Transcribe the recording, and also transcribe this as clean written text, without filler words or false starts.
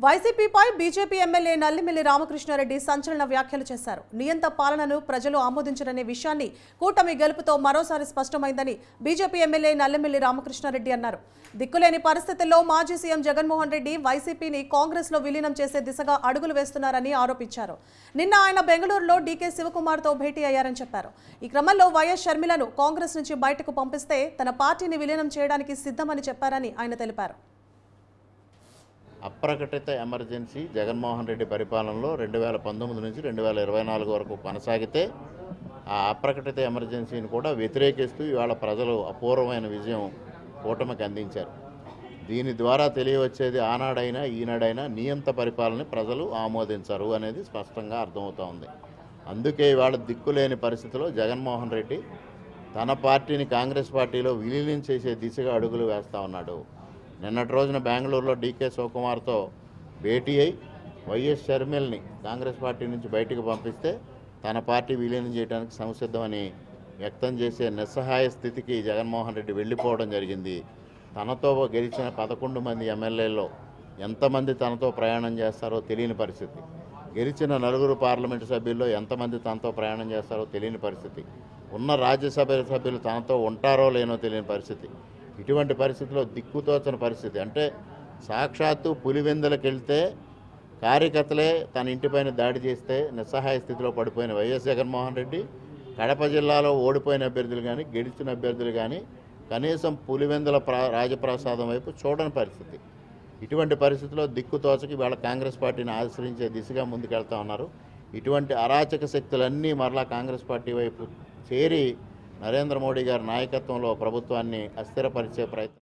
వైసీపీపై BJP MLA Nallimilli Ramakrishna Reddy సంచలన వ్యాఖ్యలు చేశారు. నియంత పాలనను ప్రజలు ఆమోదించరనే విషయాన్ని కూటమి గెలుపుతో మరోసారి స్పష్టమైందని బీజేపీ ఎమ్మెల్యే నల్లిమిల్లి రామకృష్ణారెడ్డి అన్నారు. దిక్కులేని పరిస్థితుల్లో మాజీ సీఎం జగన్మోహన్ రెడ్డి వైసీపీని కాంగ్రెస్లో విలీనం చేసే దిశగా అడుగులు వేస్తున్నారని ఆరోపించారు. నిన్న ఆయన బెంగళూరులో డీకే శివకుమార్తో భేటీ అయ్యారని చెప్పారు. ఈ క్రమంలో వైఎస్ షర్మిలను కాంగ్రెస్ నుంచి బయటకు పంపిస్తే తన పార్టీని విలీనం చేయడానికి సిద్ధమని చెప్పారని ఆయన తెలిపారు. అప్రకటిత ఎమర్జెన్సీ జగన్మోహన్ రెడ్డి పరిపాలనలో 2019 నుంచి 2024 వరకు కొనసాగితే ఆ అప్రకటిత ఎమర్జెన్సీని కూడా వ్యతిరేకిస్తూ ఇవాళ ప్రజలు అపూర్వమైన విజయం కూటమికి అందించారు. దీని ద్వారా తెలియవచ్చేది ఆనాడైనా ఈనాడైనా నియంత పరిపాలన ప్రజలు ఆమోదించరు అనేది స్పష్టంగా అర్థమవుతూ ఉంది. అందుకే ఇవాళ దిక్కులేని పరిస్థితిలో జగన్మోహన్ రెడ్డి తన పార్టీని కాంగ్రెస్ పార్టీలో విలీనం చేసే దిశగా అడుగులు వేస్తూ ఉన్నాడు. నిన్నటి రోజున బెంగళూరులో డీకే శివకుమార్తో భేటీ అయి వైఎస్ షర్మిల్ని కాంగ్రెస్ పార్టీ నుంచి బయటకు పంపిస్తే తన పార్టీ విలీనం చేయడానికి సంసిద్ధమని వ్యక్తం చేసే నిస్సహాయ స్థితికి జగన్మోహన్ రెడ్డి వెళ్ళిపోవడం జరిగింది. తనతో గెలిచిన 11 మంది ఎమ్మెల్యేల్లో ఎంతమంది తనతో ప్రయాణం చేస్తారో తెలియని పరిస్థితి, గెలిచిన 4 పార్లమెంటు సభ్యుల్లో ఎంతమంది తనతో ప్రయాణం చేస్తారో తెలియని పరిస్థితి, ఉన్న రాజ్యసభ సభ్యులు తనతో ఉంటారో లేనో తెలియని పరిస్థితి. ఇటువంటి పరిస్థితిలో దిక్కుతోచని పరిస్థితి, అంటే సాక్షాత్తు పులివెందులకు వెళ్తే కార్యకర్తలే తన ఇంటిపైన దాడి చేస్తే నిస్సహాయ స్థితిలో పడిపోయిన వైఎస్ జగన్మోహన్ రెడ్డి కడప జిల్లాలో ఓడిపోయిన అభ్యర్థులు కానీ గెలిచిన అభ్యర్థులు కానీ కనీసం పులివెందుల రాజప్రసాదం వైపు చూడని పరిస్థితి. ఇటువంటి పరిస్థితిలో దిక్కుతోచకి వాళ్ళ కాంగ్రెస్ పార్టీని ఆశ్రయించే దిశగా ముందుకెళ్తా ఉన్నారు. ఇటువంటి అరాచక శక్తులన్నీ మరలా కాంగ్రెస్ పార్టీ వైపు చేరి నరేంద్ర మోడీ గారి నాయకత్వంలో ప్రభుత్వాన్ని అస్థిరపరిచే ప్రయత్నం